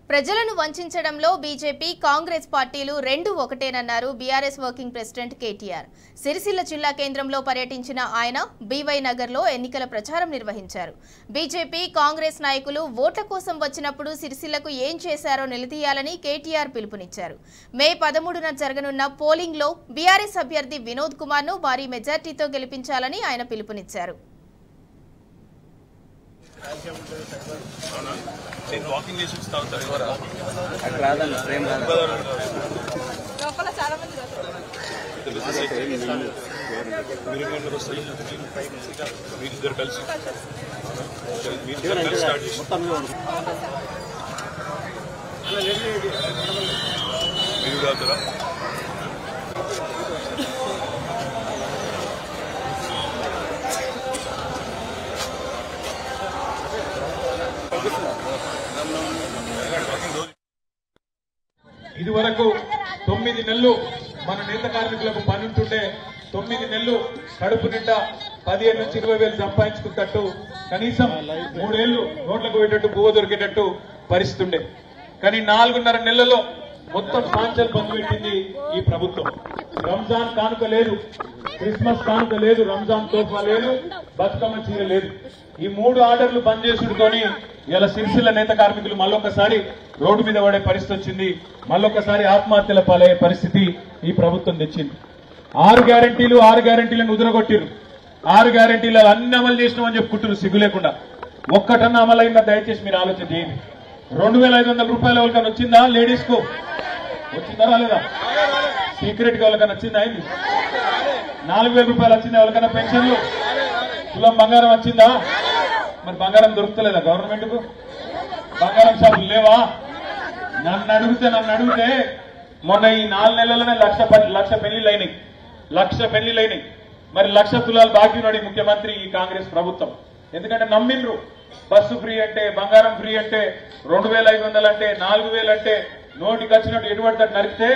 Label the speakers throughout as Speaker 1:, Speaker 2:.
Speaker 1: ప్రజలను వంచడంలో బీజేపీ కాంగ్రెస్ పార్టీలు రెండు ఒకటేనన్నారు BRS working president KTR. Sircilla జిల్లా కేంద్రంలో పర్యటించిన ఆయన బీవై నగర్లో ఎన్నికల ప్రచారం నిర్వహించారు. బీజేపీ కాంగ్రెస్ నాయకులు ఓట్ల కోసం వచ్చినప్పుడు సిరిసిల్లకు ఏం చేశారో నిలదీయాలని కేటీఆర్ పిలుపునిచ్చారు. మే 13న జరగనున్న పోలింగ్ లో బీఆర్ఎస్ అభ్యర్థి వినోద్ కుమార్ ను భారీ మెజార్టీతో గెలిపించాలని ఆయన పిలుపునిచ్చారు.
Speaker 2: వాకింగ్ చేసి వస్తా మీరిద్దరు కలిసి స్టార్ట్ చేసి మీరు కాదురా
Speaker 3: ఇదివరకు 9 నెలలు మన నేత కార్మికులకు పని ఉంటుండే 9 నెలలు కడుపు నిండా 15 నుంచి 20 వేలు సంపాదించుకున్నట్టు కనీసం 3 ఏళ్లు నోట్లకు పోయేటట్టు బువ్వ దొరికేటట్టు పరిస్థితి ఉండే. కానీ 4.5 నెలల్లో మొత్తం సాంచలు బంద్ పెట్టింది ఈ ప్రభుత్వం. రంజాన్ కానుక లేదు, క్రిస్మస్ కానుక లేదు, రంజాన్ తోఫా లేదు, బతుకమ్మ చీర లేదు. ఈ 3 ఆర్డర్లు బంద్ చేసుడుతోని ఇలా సిరిసిల్ల నేత కార్మికులు మళ్ళొకసారి రోడ్డు మీద పడే పరిస్థితి వచ్చింది. మళ్ళొకసారి ఆత్మహత్యల పాలయ్యే పరిస్థితి ఈ ప్రభుత్వం తెచ్చింది. 6 గ్యారంటీలను ఉదరగొట్టిరు. 6 గ్యారంటీలు అన్ని అమలు చేసినామని చెప్పుకుంటున్నారు సిగ్గు లేకుండా. ఒక్కటన్నా అమలైందా దయచేసి మీరు ఆలోచన చేయండి. 2500 రూపాయల ఎవరికైనా వచ్చిందా? లేడీస్ కు వచ్చిందా రాలేదా? సీక్రెట్ గా ఎవరికైనా వచ్చిందా? అయింది. 4000 రూపాయలు వచ్చిందా ఎవరికైనా? పెన్షన్లు తులం బంగారం వచ్చిందా? మరి బంగారం దొరుకుతలేదా గవర్నమెంట్ కు? బంగారం షాపులు లేవా? నన్ను అడిగితే మొన్న ఈ 4 నెలల్లోనే లక్ష పెళ్లిళ్ళు అయినాయి. 1,00,000 పెళ్లిళ్ళు అయినాయి. మరి 1,00,000 తులాలు బాకీ ఉన్నాడు ముఖ్యమంత్రి ఈ కాంగ్రెస్ ప్రభుత్వం. ఎందుకంటే నమ్మిండ్రు. బస్సు ఫ్రీ అంటే, బంగారం ఫ్రీ అంటే, 2,500 అంటే, 4,000 అంటే నోటికి వచ్చినట్టు ఎటువంటి నరికితే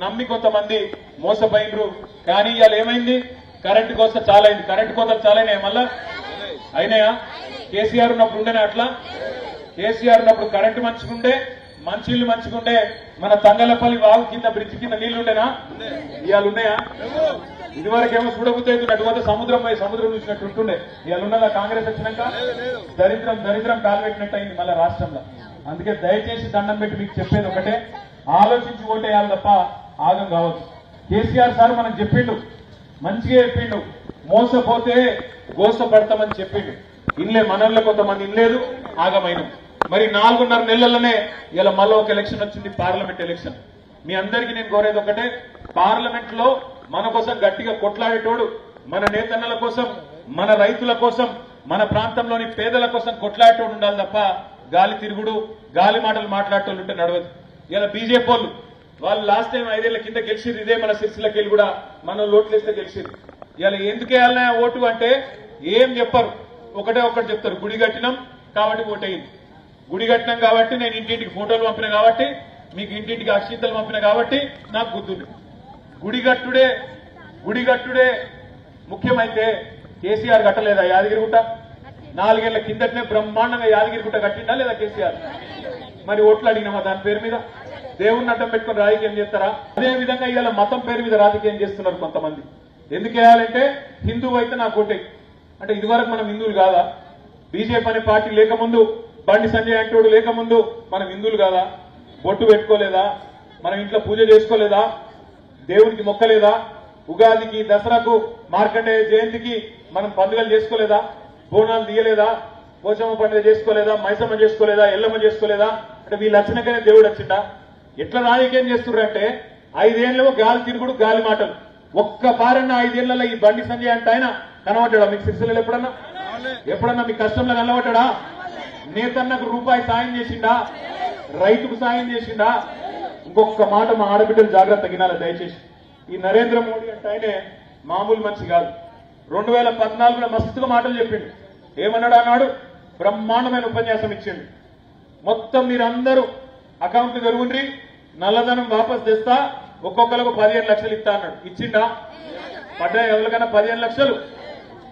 Speaker 3: నమ్మి కొంతమంది మోసపోయినరు. కానీ ఇవాళ ఏమైంది? కరెంటు కోత చాలా అయింది. కరెంటు కోతలు చాలా అయినాయి. మళ్ళా అయినాయా? కేసీఆర్ ఉన్నప్పుడు ఉండేనా అట్లా? కేసీఆర్ ఉన్నప్పుడు కరెంటు మంచిగుండే, మంచిళ్ళు మంచిగుండే, మన తంగలపల్లి వాగు కింద బ్రిడ్జ్ కింద నీళ్లు ఉండేనా? ఇవాళ ఉన్నాయా? ఇదివరకేమో చూడబుద్ధి అవుతుంది, అటుపోతే సముద్రం పోయి సముద్రం చూసినట్టు ఉంటుండే. ఇవాళ ఉన్నదా? కాంగ్రెస్ వచ్చినాక దరిద్రం కాలుపెట్టినట్టు అయింది మళ్ళా రాష్ట్రంలో. అందుకే దయచేసి దండం పెట్టి మీకు చెప్పేది ఒకటే, ఆలోచించి ఓటేయాలి తప్ప ఆగం కావచ్చు. కేసీఆర్ సార్ మనకు చెప్పిండు, మంచిగా చెప్పిండు, మోసపోతే గోసపడతామని చెప్పిండు. ఇన్లే మనల్లో కొంతమంది ఇన్లేదు, ఆగమైన. మరి 4.5 నెలల్లోనే ఇలా మళ్ళీ ఒక ఎలక్షన్ వచ్చింది, పార్లమెంట్ ఎలక్షన్. మీ అందరికీ నేను కోరేది ఒకటే, పార్లమెంట్ లో మన కోసం గట్టిగా కొట్లాడేటోడు, మన నేతన్నల కోసం, మన రైతుల కోసం, మన ప్రాంతంలోని పేదల కోసం కొట్లాడేటోడు ఉండాలి తప్ప గాలి తిరుగుడు, గాలి మాటలు మాట్లాడేటోళ్ళు ఉంటే నడవదు. ఇలా బీజేపీ వాళ్ళు లాస్ట్ టైం 5 ఏళ్ల కింద గెలిచిరు. ఇదే మన సిరిసిల్లకి వెళ్ళి కూడా మనం లోట్లేస్తే గెలిచిరు. ఇలా ఎందుకు వేయాలన్నా ఓటు అంటే ఏం చెప్పరు, ఒకటే ఒకటి చెప్తారు, గుడి కట్టినాం కాబట్టి ఓటేయింది, గుడి కట్టినాం కాబట్టి నేను ఇంటింటికి ఫోటోలు పంపిన కాబట్టి, మీకు ఇంటింటికి అక్షింతలు పంపిన కాబట్టి నాకు గుర్తుంది. గుడి కట్టుడే ముఖ్యమైతే కేసీఆర్ కట్టలేదా యాదగిరిగుట్ట? 4 ఏళ్ల కిందటనే బ్రహ్మాండంగా యాదగిరిగుట్ట కట్టిందా లేదా కేసీఆర్? మరి ఓట్లు అడిగినామా దాని పేరు మీద? దేవుణ్ణి అడ్డం పెట్టుకుని రాజకీయం చేస్తారా? అదే విధంగా ఇవాళ మతం పేరు మీద రాజకీయం చేస్తున్నారు కొంతమంది. ఎందుకు వేయాలంటే హిందువు అయితే నాకు ఓటే అంటే, ఇదివరకు మనం హిందువులు కాదా? బీజేపీ అనే పార్టీ లేకముందు, బండి సంజయ్ అంటోడు లేకముందు మనం హిందువులు కాదా? బొట్టు పెట్టుకోలేదా? మనం ఇంట్లో పూజ చేసుకోలేదా? దేవునికి మొక్కలేదా? ఉగాదికి, దసరాకు, మార్కండేయ జయంతికి మనం పండుగలు చేసుకోలేదా? బోనాలు తీయలేదా? పోచమ్మ పండుగ చేసుకోలేదా? మైసమ్మ చేసుకోలేదా? ఎల్లమ్మ చేసుకోలేదా? అంటే వీళ్ళు వచ్చినాకనే దేవుడు వచ్చిందా? ఎట్లా రాజకీయం చేస్తున్నారంటే 5 ఏళ్ళేమో గాలి తిరుగుడు, గాలి మాటలు. ఒక్క పారన్న 5 ఏళ్లలో ఈ బండి సంజయ్ అంటే ఆయన కనబడ్డా మీకు సిరిసిల్లలో? ఎప్పుడన్నా మీ కష్టంలో కనబడ్డా? నేతన్నకు రూపాయి సాయం చేసిండా? రైతుకు సాయం చేసిండా? ఇంకొక మాట మా ఆడబిడ్డలు జాగ్రత్త గినాలి దయచేసి. ఈ నరేంద్ర మోడీ అంటే ఆయనే మామూలు మనిషి కాదు. 2014లో మస్తుగా మాటలు చెప్పిండు. ఏమన్నాడు అన్నాడు? బ్రహ్మాండమైన ఉపన్యాసం ఇచ్చిండు. మొత్తం మీరందరూ అకౌంట్లు తెరుగుండ్రి, నల్లధనం వాపస్ తెస్తా, ఒక్కొక్కరికి 15 లక్షలు ఇస్తా అన్నాడు. ఇచ్చిండా? పడ్డా ఎవరికైనా 15 లక్షలు?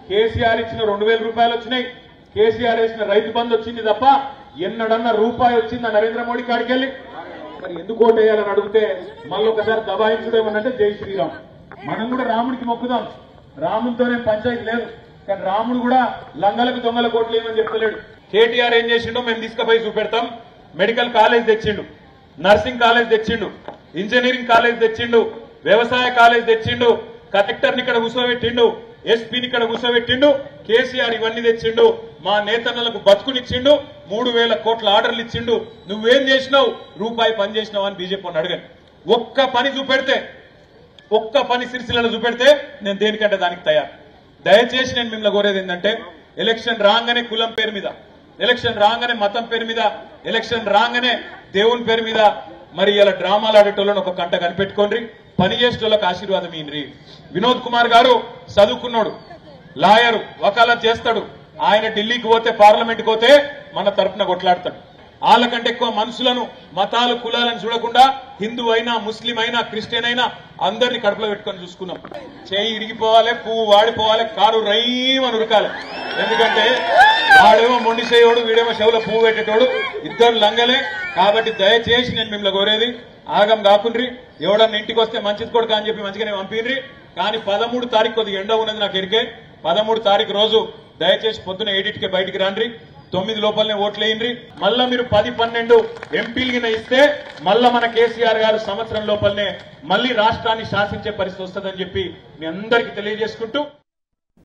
Speaker 3: కేసీఆర్ ఇచ్చిన 2000 రూపాయలు వచ్చినాయి. కేసీఆర్ వేసిన రైతు బంధు వచ్చింది తప్ప ఎన్నడన్నా రూపాయి వచ్చిందా నరేంద్ర మోడీ కాడికి వెళ్ళి? మరి ఎందుకు ఓటేయాలని అడిగితే మళ్ళీ ఒకసారి దబాయించుడేమనంటే జై శ్రీరామ్. మనం కూడా రాముడికి మొక్కుదాం, రాముడితోనే పంచాయతీ లేదు. కానీ రాముడు కూడా లంగలకు దొంగలకు ఓట్లు ఏమని చెప్తలేడు. కేటీఆర్ ఏం చేసిండో మేము తీసుకుపోయి చూపెడతాం. మెడికల్ కాలేజ్ తెచ్చిండు, నర్సింగ్ కాలేజ్ తెచ్చిండు, ఇంజనీరింగ్ కాలేజ్ తెచ్చిండు, వ్యవసాయ కాలేజ్ తెచ్చిండు, కలెక్టర్ని ఇక్కడ కూర్చోబెట్టిండు, ఎస్పీని ఇక్కడ కూర్చోబెట్టిండు. కేసీఆర్ ఇవన్నీ తెచ్చిండు. మా నేతన్నలకు బతుకునిచ్చిండు, 3,000 కోట్ల ఆర్డర్లు ఇచ్చిండు. నువ్వేం చేసినావు? రూపాయి పని చేసినావు అని బీజేపీ అడగండి. ఒక్క పని చూపెడితే, ఒక్క పని సిరిసిల్లలో చూపెడితే నేను దేనికంటే దానికి తయారు. దయచేసి నేను మిమ్మల్ని కోరేది ఏంటంటే, ఎలక్షన్ రాగానే కులం పేరు మీద, ఎలక్షన్ రాగానే మతం పేరు మీద, ఎలక్షన్ రాగానే దేవుని పేరు మీద మరి ఇలా డ్రామాలు ఆడేటోళ్ళని ఒక కంట కనిపెట్టుకోండి. పని చేసేటోళ్ళకి ఆశీర్వాదం ఇయ్యండి. వినోద్ కుమార్ గారు చదువుకున్నాడు, లాయరు, వకాలత్ చేస్తాడు. ఆయన ఢిల్లీకి పోతే, పార్లమెంట్కి పోతే మన తరఫున కొట్లాడతాడు. వాళ్ళకంటే ఎక్కువ మనుషులను, మతాలు, కులాలను చూడకుండా హిందూ అయినా, ముస్లిం అయినా, క్రిస్టియన్ అయినా అందరినీ కడుపులో పెట్టుకొని చూసుకున్నాం. చేయి ఇరిగిపోవాలి, పువ్వు వాడిపోవాలి, కారు రైమని ఉరకాలి. ఎందుకంటే వాడేమో మొండి చేయోడు, వీడేమో చెవులో పువ్వు పెట్టేటోడు, ఇద్దరు లంగలే. కాబట్టి దయచేసి నేను మిమ్మల్ని కోరేది, ఆగం కాకుండ్రి. ఎవడన్నా ఇంటికి వస్తే మంచిది కొడుకు అని చెప్పి మంచిగానే పంపిన్రి. కానీ 13 తారీఖు కొద్దిగా ఎండ ఉన్నది నాకు ఎరికే. 13 తారీఖు రోజు దయచేసి పొద్దున 7కి బయటికి రాండ్రి, 9 లోపలనే ఓట్లేయండి. మళ్ళా మీరు 10-12 ఎంపీలు ఇస్తే మళ్ళా మన కేసీఆర్ గారు సంవత్సరం లోపలనే మళ్ళీ రాష్ట్రాన్ని శాసించే పరిస్థితి వస్తుందని చెప్పి మీ అందరికీ తెలియజేసుకుంటూ